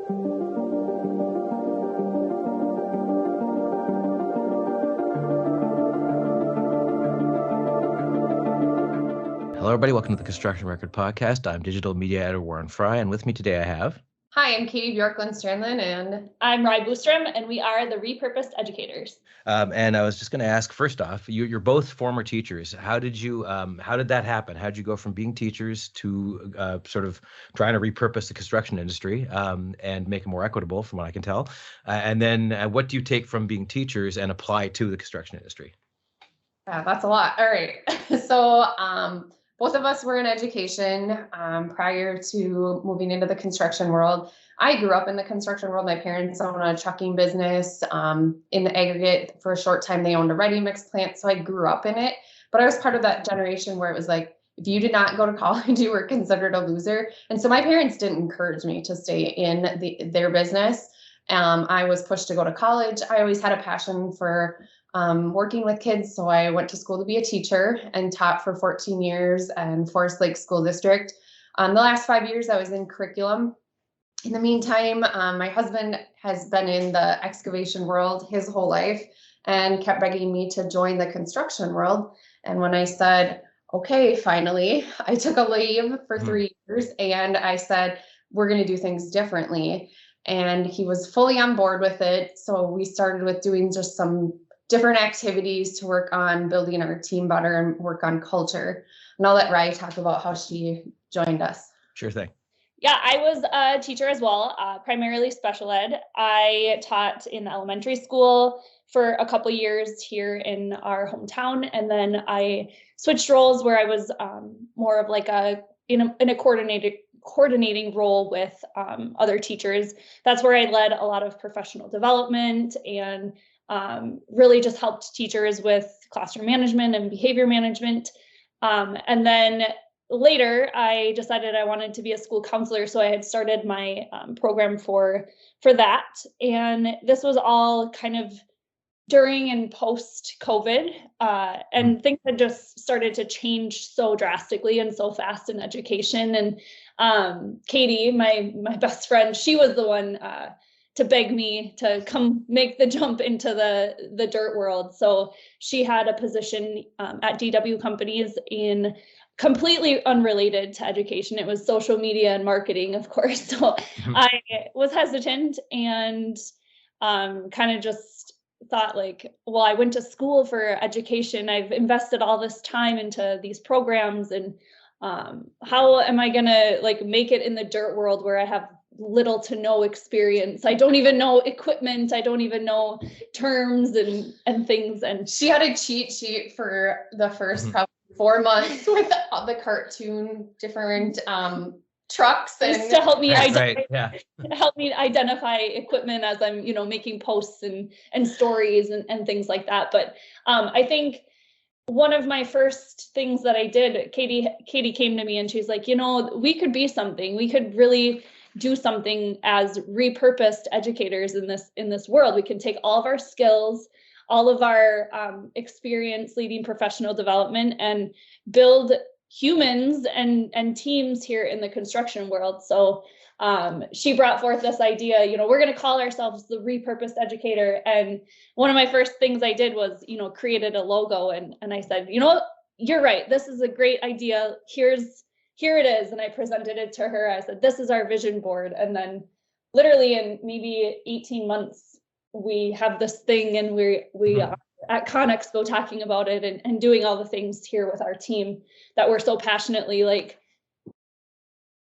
Hello, everybody. Welcome to the Construction Record Podcast. I'm digital media editor Warren Frey, and with me today I have... Hi, I'm Kayti Bjorklund-Strandlund, and I'm Repurposed, and we are the Repurposed Educators. And I was just going to ask, first off, you're both former teachers. How did that happen? How did you go from being teachers to sort of trying to repurpose the construction industry and make it more equitable, from what I can tell? And then what do you take from being teachers and apply to the construction industry? That's a lot. All right. So both of us were in education prior to moving into the construction world. I grew up in the construction world. My parents owned a trucking business. In the aggregate, for a short time, they owned a ready mix plant. So I grew up in it. But I was part of that generation where it was like, if you did not go to college, you were considered a loser. And so my parents didn't encourage me to stay in their business. I was pushed to go to college. I always had a passion for working with kids. So I went to school to be a teacher and taught for 14 years in Forest Lake School District. The last 5 years I was in curriculum. In the meantime, my husband has been in the excavation world his whole life and kept begging me to join the construction world. And when I said, okay, finally, I took a leave for 3 years and I said, we're going to do things differently. And he was fully on board with it. So we started with doing just some different activities to work on building our team better and work on culture. And I'll let Rai talk about how she joined us. Sure thing. Yeah, I was a teacher as well, primarily special ed. I taught in elementary school for a couple years here in our hometown. And then I switched roles where I was more of like in a coordinating role with other teachers. That's where I led a lot of professional development and really just helped teachers with classroom management and behavior management. And then later, I decided I wanted to be a school counselor, so I had started my program for that. And this was all kind of during and post-COVID, and things had just started to change so drastically and so fast in education. And Kayti, my best friend, she was the one to beg me to come make the jump into the dirt world. So she had a position at DW Companies in completely unrelated to education. It was social media and marketing, of course. So I was hesitant and kind of just thought like, well, I went to school for education. I've invested all this time into these programs, and how am I gonna like make it in the dirt world where I have little to no experience? I don't even know equipment. I don't even know terms and things. And she had a cheat sheet for the first probably 4 months with all the cartoon different trucks and just to help me help me identify equipment as I'm making posts and stories and things like that. But I think one of my first things that I did, Kayti came to me and she's like, we could be something. We could really do something as repurposed educators in this world. We can take all of our skills, all of our experience leading professional development, and build humans and teams here in the construction world. So she brought forth this idea, we're going to call ourselves the Repurposed Educator. And one of my first things I did was, created a logo. And I said, you're right. This is a great idea. Here it is. And I presented it to her. I said, this is our vision board. And then literally in maybe 18 months, we have this thing, and we are at ConExpo talking about it and doing all the things here with our team that we're so passionately like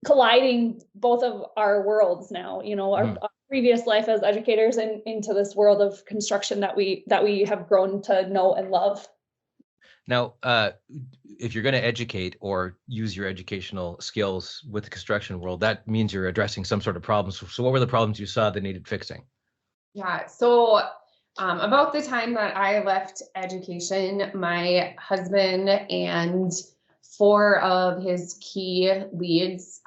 colliding both of our worlds now, our previous life as educators and into this world of construction that we have grown to know and love. Now, if you're going to educate or use your educational skills with the construction world, that means you're addressing some sort of problems. So what were the problems you saw that needed fixing? Yeah, so about the time that I left education, my husband and 4 of his key leads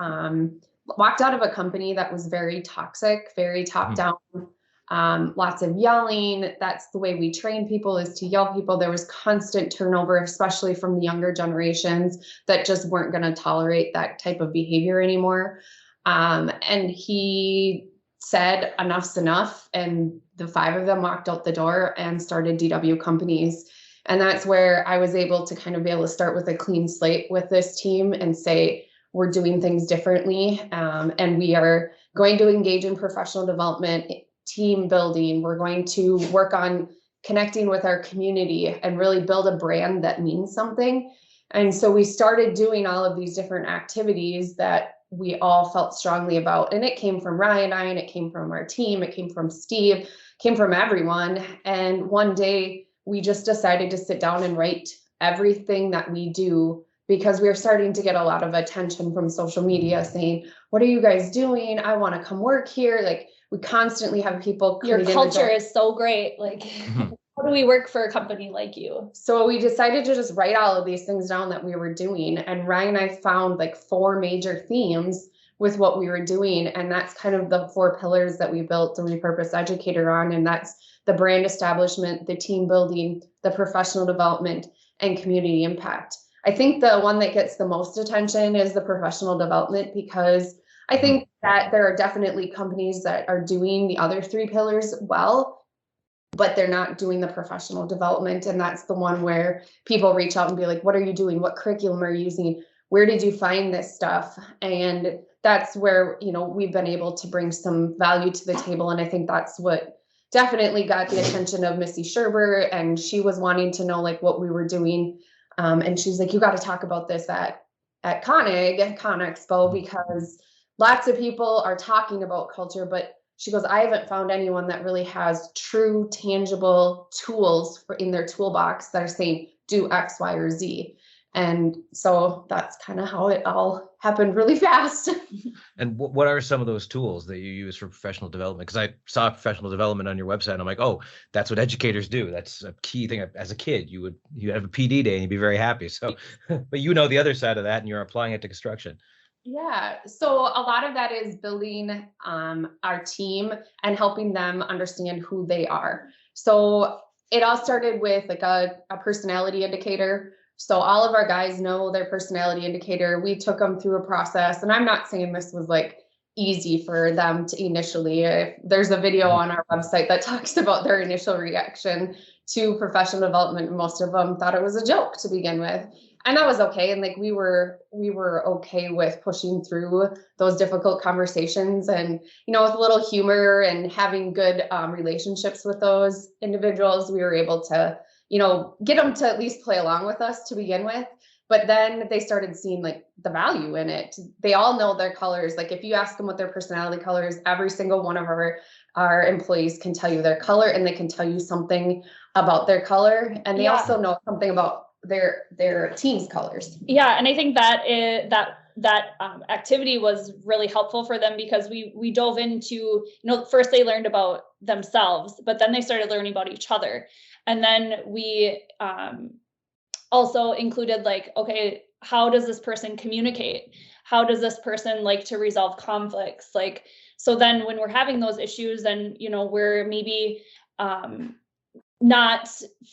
walked out of a company that was very toxic, very top down, lots of yelling. That's the way we train people, is to yell people. There was constant turnover, especially from the younger generations that just weren't going to tolerate that type of behavior anymore. And he said enough's enough, and the 5 of them walked out the door and started DW companies. And that's where I was able to kind of be able to start with a clean slate with this team and say, we're doing things differently. And we are going to engage in professional development, team building. We're going to work on connecting with our community and really build a brand that means something. And so we started doing all of these different activities that we all felt strongly about. And it came from Ryan and I, and it came from our team, it came from Steve, came from everyone. And one day we just decided to sit down and write everything that we do, because we were starting to get a lot of attention from social media saying, what are you guys doing? I want to come work here. Like, we constantly have people. Your culture is so great. Like, how do we work for a company like you? So we decided to just write all of these things down that we were doing. And Ryan and I found like 4 major themes with what we were doing. And that's kind of the 4 pillars that we built the Repurposed Educator on. And that's the brand establishment, the team building, the professional development, and community impact. I think the one that gets the most attention is the professional development, because I think that there are definitely companies that are doing the other 3 pillars well, but they're not doing the professional development. And that's the one where people reach out and be like, what are you doing? What curriculum are you using? Where did you find this stuff? And that's where, you know, we've been able to bring some value to the table. And I think that's what definitely got the attention of Missy Sherber. And she was wanting to know like what we were doing. And she's like, you got to talk about this at Con Expo, because lots of people are talking about culture, but she goes, I haven't found anyone that really has true, tangible tools in their toolbox that are saying, do X, Y, or Z. And so that's kind of how it all happened really fast. And what are some of those tools that you use for professional development? Because I saw professional development on your website, and I'm like, oh, that's what educators do. That's a key thing. As a kid, you have a PD day and you'd be very happy. So, but you know the other side of that, and you're applying it to construction. Yeah, so a lot of that is building our team and helping them understand who they are. So it all started with like a personality indicator. So all of our guys know their personality indicator. We took them through a process, and I'm not saying this was like easy for them to initially. There's a video on our website that talks about their initial reaction to professional development. Most of them thought it was a joke to begin with. And that was okay. And like we were okay with pushing through those difficult conversations, and, you know, with a little humor and having good relationships with those individuals, we were able to, you know, get them to at least play along with us to begin with. But then they started seeing like the value in it. They all know their colors. Like if you ask them what their personality color is, every single one of our employees can tell you their color, and they can tell you something about their color. And they also know something about their team's colors. Yeah, and I think that activity was really helpful for them, because we dove into, you know, first they learned about themselves, but then they started learning about each other. And then we also included like, okay, how does this person communicate? How does this person like to resolve conflicts? Like, so then when we're having those issues and, you know, we're maybe not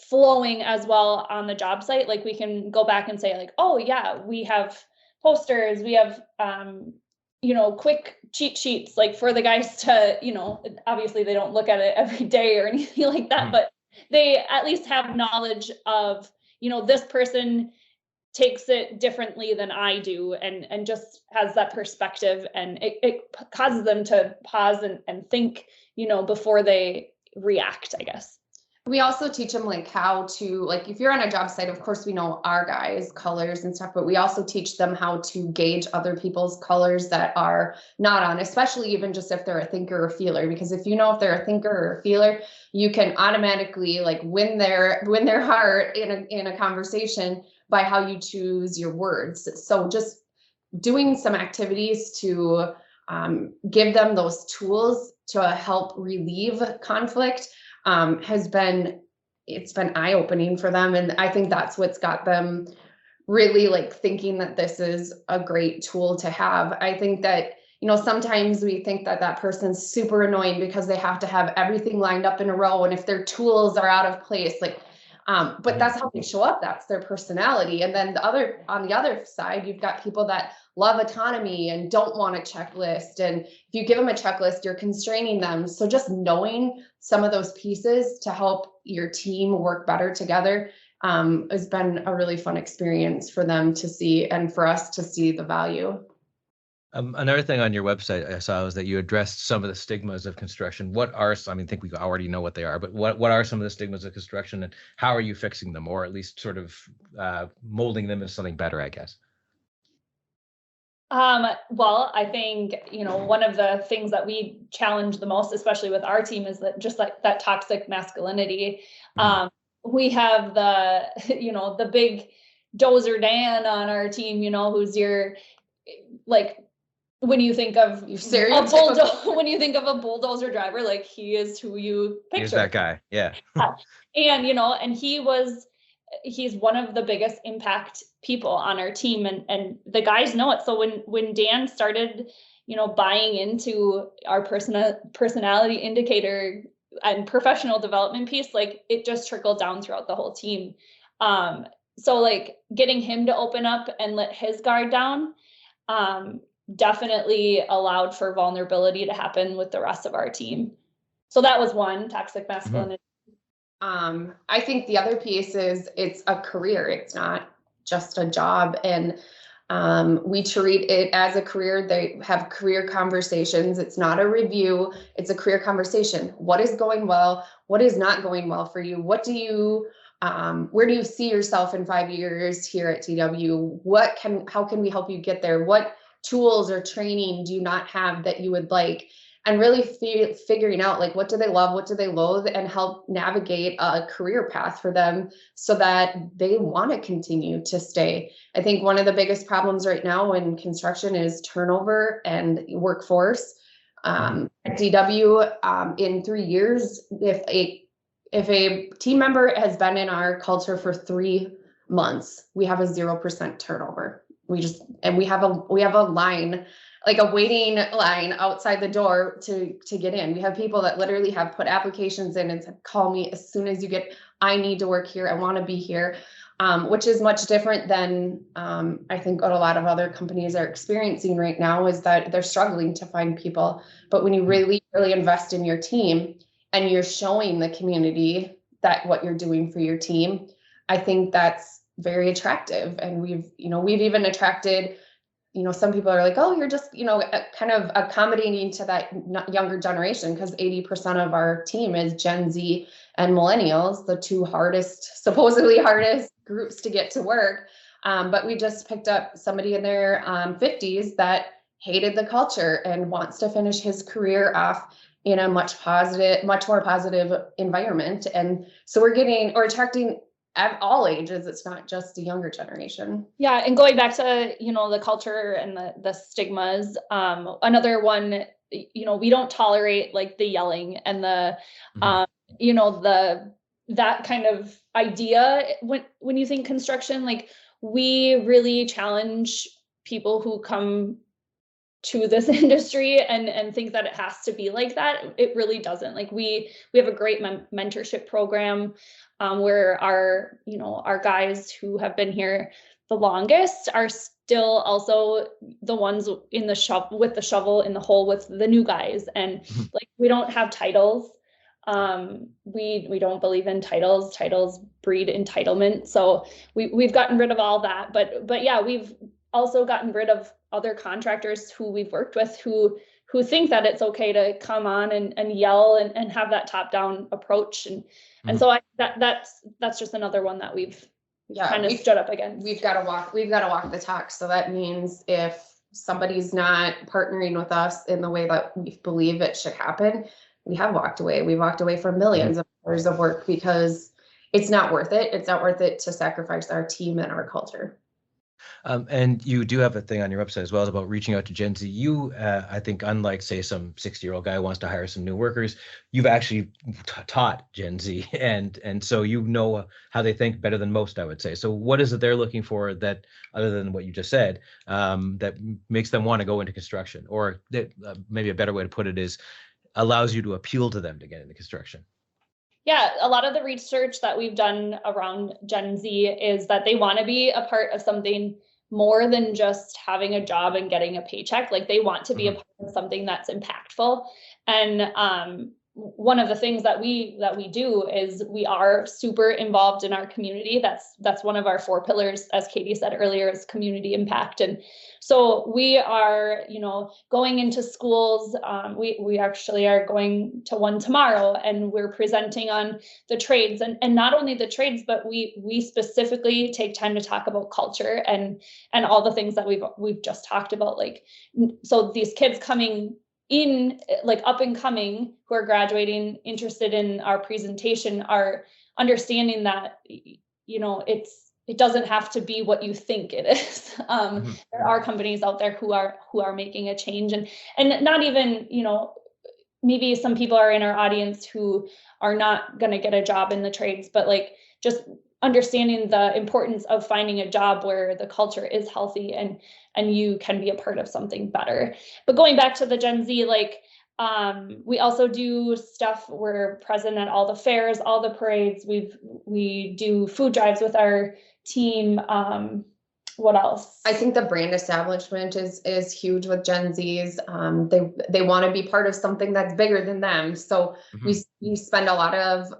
flowing as well on the job site, like we can go back and say like, oh yeah, we have posters, we have, you know, quick cheat sheets, like for the guys to, you know, obviously they don't look at it every day or anything like that, but they at least have knowledge of, you know, this person takes it differently than I do, and just has that perspective, and it causes them to pause and think, you know, before they react, I guess. We also teach them like how to, like if you're on a job site, of course we know our guys' colors and stuff, but we also teach them how to gauge other people's colors that are not on, especially even just if they're a thinker or feeler, because if you know if they're a thinker or a feeler, you can automatically like win their heart in a conversation by how you choose your words. So just doing some activities to give them those tools to help relieve conflict it's been eye-opening for them. And I think that's what's got them really like thinking that this is a great tool to have. I think that, you know, sometimes we think that that person's super annoying because they have to have everything lined up in a row, and if their tools are out of place, like, but that's how they show up. That's their personality. And then on the other side, you've got people that love autonomy and don't want a checklist. And if you give them a checklist, you're constraining them. So just knowing some of those pieces to help your team work better together has been a really fun experience for them to see and for us to see the value. Another thing on your website I saw was that you addressed some of the stigmas of construction. What are, I mean, I think we already know what they are, but what are some of the stigmas of construction, and how are you fixing them, or at least sort of molding them into something better, I guess? Well, I think, one of the things that we challenge the most, especially with our team, is that just like that toxic masculinity. We have the, the big dozer Dan on our team, who's your, like, when you think of when you think of a bulldozer driver, like, he is who you picture. Here's that guy. Yeah. And, and he's one of the biggest impact people on our team, and the guys know it. So when Dan started, buying into our personality indicator and professional development piece, like, it just trickled down throughout the whole team. So like getting him to open up and let his guard down, definitely allowed for vulnerability to happen with the rest of our team. So that was one, toxic masculinity. I think the other piece is it's a career. It's not just a job. And we treat it as a career. They have career conversations. It's not a review. It's a career conversation. What is going well? What is not going well for you? What do you, where do you see yourself in 5 years here at TW? How can we help you get there? What tools or training do you not have that you would like? And really figuring out, like, what do they love, what do they loathe, and help navigate a career path for them so that they want to continue to stay. I think one of the biggest problems right now in construction is turnover and workforce. At DW, in 3 years, if a team member has been in our culture for 3 months, we have a 0% turnover. We have a line, like a waiting line outside the door to get in. We have people that literally have put applications in and said, call me as soon as you get, I need to work here. I want to be here, which is much different than I think what a lot of other companies are experiencing right now, is that they're struggling to find people. But when you really, really invest in your team and you're showing the community that what you're doing for your team, I think that's very attractive. And we've even attracted, some people are like, oh, you're just, kind of accommodating to that younger generation, because 80% of our team is Gen Z and millennials, the two supposedly hardest groups to get to work. But we just picked up somebody in their 50s that hated the culture and wants to finish his career off in a much more positive environment. And so we're attracting at all ages. It's not just the younger generation. Yeah. And going back to, the culture and the stigmas, another one, we don't tolerate like the yelling and the, that kind of idea. When you think construction, like, we really challenge people who come to this industry and think that it has to be like that. It really doesn't. Like, we have a great mentorship program where our guys who have been here the longest are still also the ones in the with the shovel in the hole with the new guys. And like, we don't have titles. We don't believe in titles. Titles breed entitlement. So we've gotten rid of all that. But yeah, we've also gotten rid of other contractors who we've worked with who think that it's okay to come on and yell and have that top-down approach. And so that's just another one that we've stood up against. We've got to walk the talk. So that means if somebody's not partnering with us in the way that we believe it should happen, we have walked away. We walked away from millions of hours of work because it's not worth it. It's not worth it to sacrifice our team and our culture. And you do have a thing on your website as well as about reaching out to Gen Z. You, I think, unlike, say, some 60-year-old guy who wants to hire some new workers, you've actually taught Gen Z, and so you know how they think better than most, I would say. So what is it they're looking for that, other than what you just said, that makes them want to go into construction? Or that, maybe a better way to put it is, allows you to appeal to them to get into construction? Yeah, a lot of the research that we've done around Gen Z is that they want to be a part of something more than just having a job and getting a paycheck. Like they want to be a part of something that's impactful. And one of the things that we do is we are super involved in our community. That's one of our 4 pillars, as Kayti said earlier, is community impact. And so we are, going into schools. We actually are going to one tomorrow, and we're presenting on the trades, and not only the trades, but we specifically take time to talk about culture and all the things that we've just talked about. Like, so these kids coming in, like up and coming, who are graduating, interested in our presentation, are understanding that, it doesn't have to be what you think it is. There are companies out there who are making a change, and not even, maybe some people are in our audience who are not going to get a job in the trades, but like just understanding the importance of finding a job where the culture is healthy and you can be a part of something better. But going back to the Gen Z, like, we also do stuff. We're present at all the fairs, all the parades. We do food drives with our team. What else? I think the brand establishment is huge with Gen Zs. They want to be part of something that's bigger than them. So we spend a lot of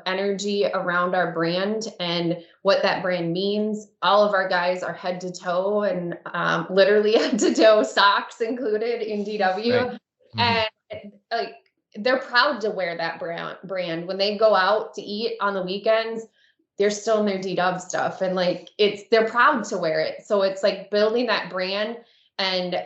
energy around our brand and what that brand means. All of our guys are head to toe, and literally head to toe, socks included, in DW. Right. And like, they're proud to wear that brand. When they go out to eat on the weekends, they're still in their DW stuff, and like they're proud to wear it. So it's like building that brand and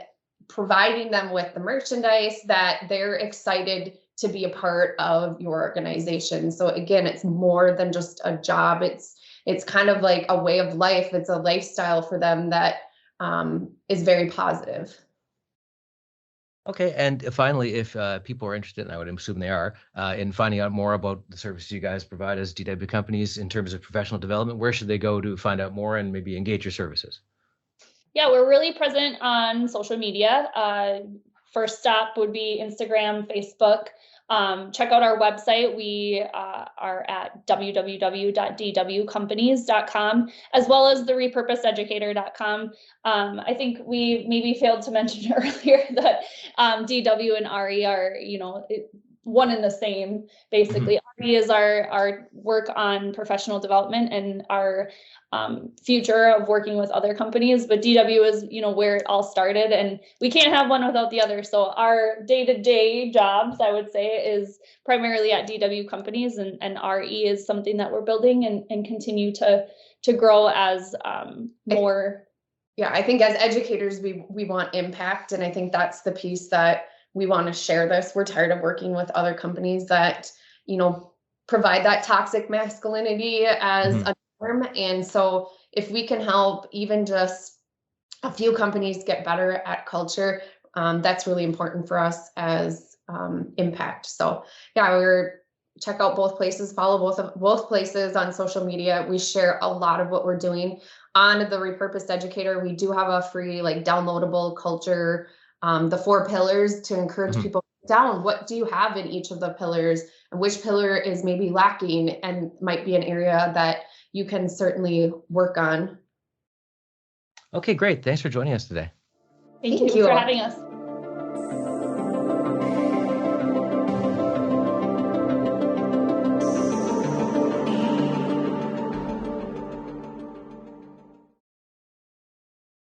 providing them with the merchandise that they're excited to be a part of your organization. So again, it's more than just a job. It's kind of like a way of life. It's a lifestyle for them that is very positive. Okay, and finally, if people are interested, and I would assume they are, in finding out more about the services you guys provide as DW companies in terms of professional development, where should they go to find out more and maybe engage your services? Yeah, we're really present on social media. First stop would be Instagram, Facebook. Check out our website. We are at www.dwcompanies.com, as well as the repurposededucator.com. I think we maybe failed to mention earlier that DW and RE are, one and the same, basically. RE is our work on professional development and our future of working with other companies, but DW is, where it all started, and we can't have one without the other. So our day-to-day jobs, I would say, is primarily at DW companies, and RE is something that we're building and continue to grow as more. Yeah, I think as educators, we want impact, and I think that's the piece that we want to share this. We're tired of working with other companies that, provide that toxic masculinity as a norm. And so if we can help even just a few companies get better at culture, that's really important for us as impact. So yeah, check out both places, follow both places on social media. We share a lot of what we're doing on the Repurposed Educator. We do have a free, like, downloadable culture, the 4 pillars, to encourage people down. What do you have in each of the pillars, and which pillar is maybe lacking and might be an area that you can certainly work on. Okay, great. Thanks for joining us today. Thank you for having us.